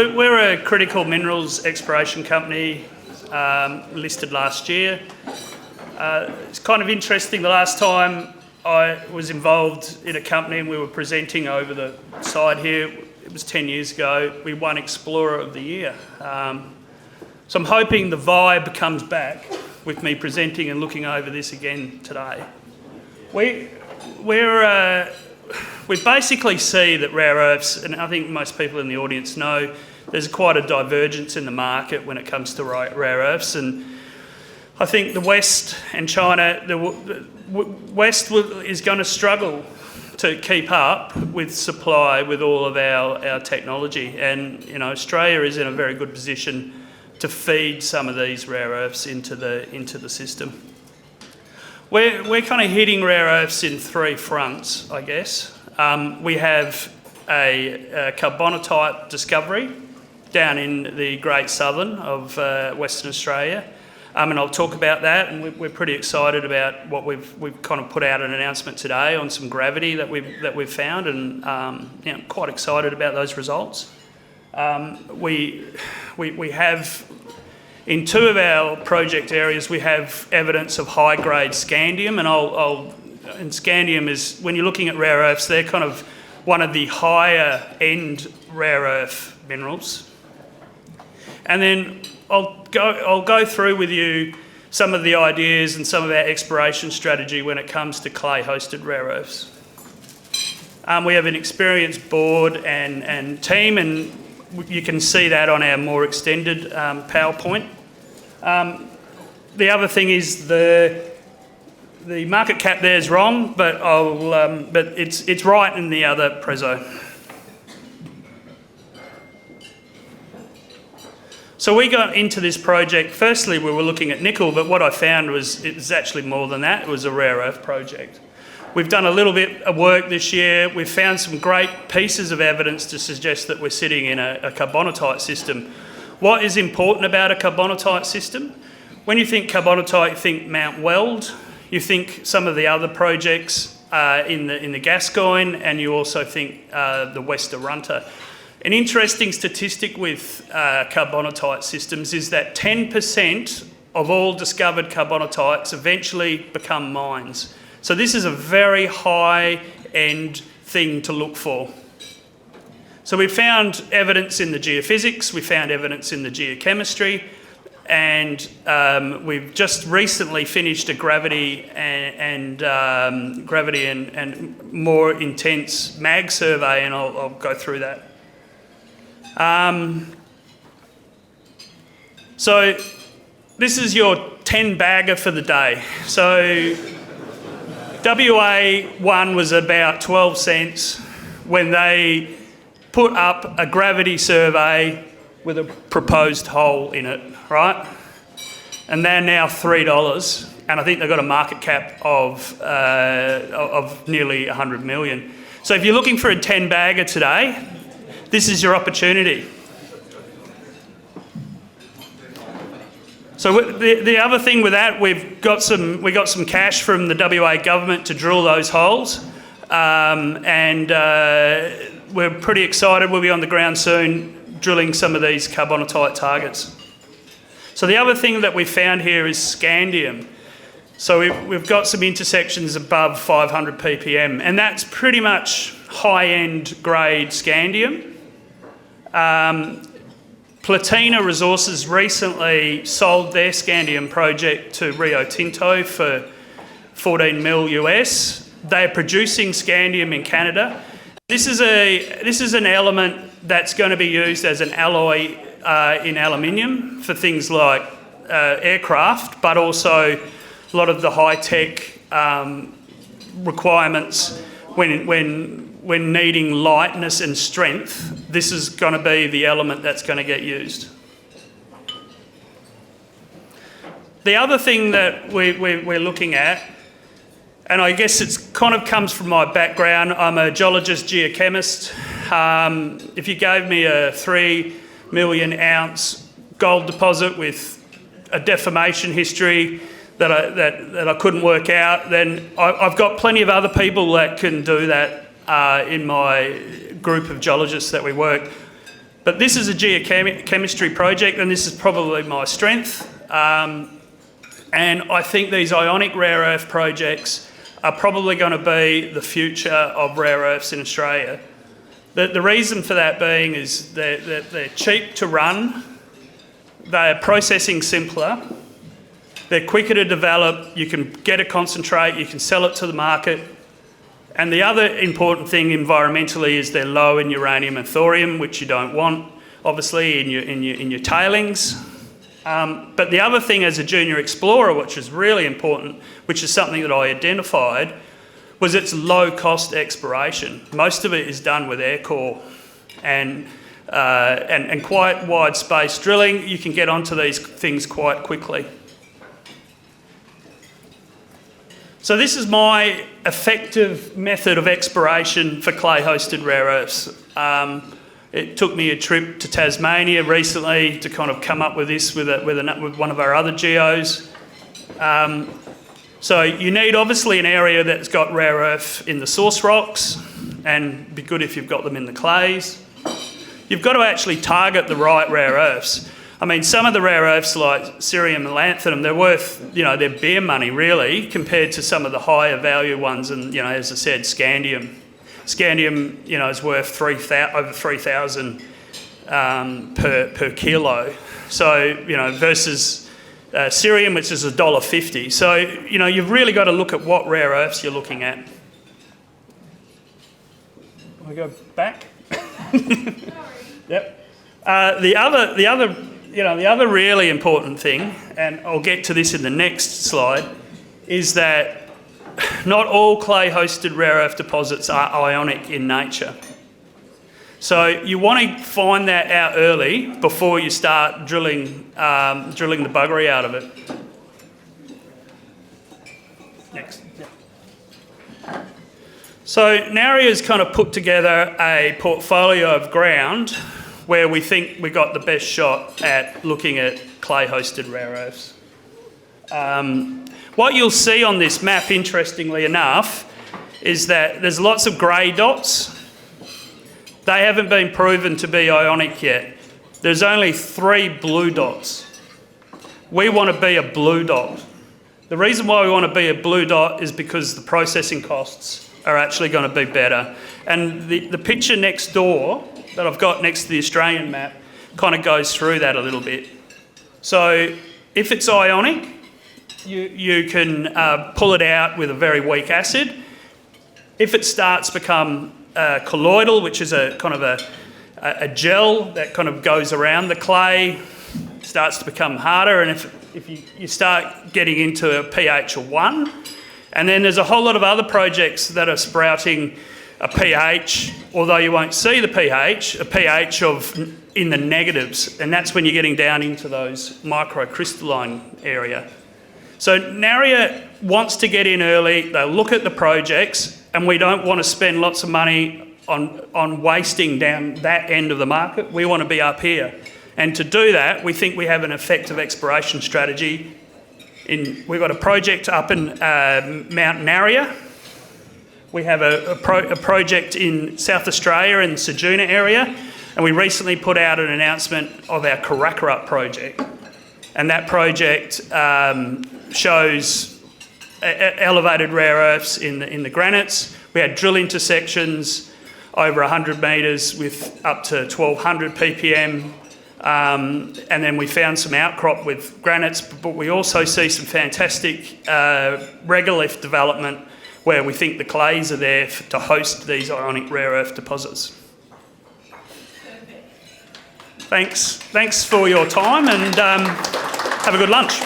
So we're a critical minerals exploration company, listed last year. It's kind of interesting, the last time I was involved in a company and we were presenting over the side here, it was 10 years ago, we won Explorer of the Year. So I'm hoping the vibe comes back with me presenting and looking over this again today. We basically see that rare earths, and I think most people in the audience know, there's quite a divergence in the market when it comes to rare earths, and I think the West and China, the West is going to struggle to keep up with supply with all of our technology, and Australia is in a very good position to feed some of these rare earths into the system. We're kind of hitting rare earths in three fronts, I guess. We have a carbonatite discovery down in the Great Southern of Western Australia, and I'll talk about that. And we're pretty excited about what we've kind of put out an announcement today on some gravity that we've found, and quite excited about those results. We have, in two of our project areas, we have evidence of high-grade scandium, and scandium is, when you're looking at rare earths, they're kind of one of the higher-end rare earth minerals. And then I'll go through with you some of the ideas and some of our exploration strategy when it comes to clay-hosted rare earths. We have an experienced board and team, and you can see that on our more extended PowerPoint. The other thing is the market cap there is wrong, but it's right in the other prezzo. So we got into this project, firstly we were looking at nickel, but what I found was it was actually more than that. It was a rare earth project. We've done a little bit of work this year. We've found some great pieces of evidence to suggest that we're sitting in a carbonatite system. What is important about a carbonatite system? When you think carbonatite, you think Mount Weld, you think some of the other projects in the Gascoyne, and you also think the West Arunta. An interesting statistic with carbonatite systems is that 10% of all discovered carbonatites eventually become mines. So this is a very high-end thing to look for. So we found evidence in the geophysics, we found evidence in the geochemistry, and we've just recently finished a gravity and more intense mag survey, and I'll go through that. So this is your 10-bagger for the day. So WA1 was about 12 cents when they put up a gravity survey with a proposed hole in it, right? And they're now $3, and I think they've got a market cap of nearly 100 million. So if you're looking for a 10-bagger today, this is your opportunity. So the other thing with that, we got some cash from the WA government to drill those holes, and we're pretty excited. We'll be on the ground soon drilling some of these carbonatite targets. So the other thing that we found here is scandium. So we've got some intersections above 500 ppm, and that's pretty much high-end grade scandium. Platina Resources recently sold their scandium project to Rio Tinto for 14 mil US. They're producing scandium in Canada. This is an element that's going to be used as an alloy in aluminium for things like aircraft, but also a lot of the high-tech requirements when needing lightness and strength. This is going to be the element that's going to get used. The other thing that we're looking at, and I guess it's kind of comes from my background, I'm a geologist geochemist. If you gave me a 3 million ounce gold deposit with a deformation history that I couldn't work out, then I've got plenty of other people that can do that in my group of geologists that we work. But this is a geochemistry project, and this is probably my strength. And I think these ionic rare earth projects are probably going to be the future of rare earths in Australia. The reason for that being is they're cheap to run, they're processing simpler, they're quicker to develop, you can get a concentrate, you can sell it to the market. And the other important thing environmentally is they're low in uranium and thorium, which you don't want, obviously, in your tailings. But the other thing as a junior explorer, which is really important, which is something that I identified, was its low-cost exploration. Most of it is done with air core and quite wide-space drilling. You can get onto these things quite quickly. So this is my effective method of exploration for clay-hosted rare earths. It took me a trip to Tasmania recently to kind of come up with this with one of our other geos. So you need obviously an area that's got rare earth in the source rocks, and it'd be good if you've got them in the clays. You've got to actually target the right rare earths. I mean, some of the rare earths like cerium and lanthanum, they're worth, they're beer money really compared to some of the higher value ones. And, as I said, scandium. Scandium, is worth over 3,000 per kilo. So, versus cerium, which is $1.50. So, you've really got to look at what rare earths you're looking at. Can we go back? Yep. The other really important thing, and I'll get to this in the next slide, is that not all clay-hosted rare earth deposits are ionic in nature. So you want to find that out early before you start drilling the buggery out of it. Next. Yeah. So Narryer's kind of put together a portfolio of ground where we think we got the best shot at looking at clay-hosted rare earths. What you'll see on this map, interestingly enough, is that there's lots of grey dots. They haven't been proven to be ionic yet. There's only 3 blue dots. We want to be a blue dot. The reason why we want to be a blue dot is because the processing costs are actually going to be better. And the picture next door that I've got next to the Australian map kind of goes through that a little bit. So if it's ionic, you can pull it out with a very weak acid. If it starts to become colloidal, which is a kind of a gel that kind of goes around the clay, starts to become harder, and if you start getting into a pH of 1, and then there's a whole lot of other projects that are sprouting a pH, although you won't see the pH, a pH of in the negatives, and that's when you're getting down into those microcrystalline area. So Narryer wants to get in early, they'll look at the projects, and we don't want to spend lots of money on wasting down that end of the market. We want to be up here. And to do that, we think we have an effective exploration strategy. We've got a project up in Mount Narryer. We have a project in South Australia in the Ceduna area, and we recently put out an announcement of our Carackarup project. And that project shows elevated rare earths in the granites. We had drill intersections over 100 metres with up to 1200 ppm. And then we found some outcrop with granites, but we also see some fantastic regolith development where we think the clays are there to host these ionic rare earth deposits. Thanks for your time, and have a good lunch.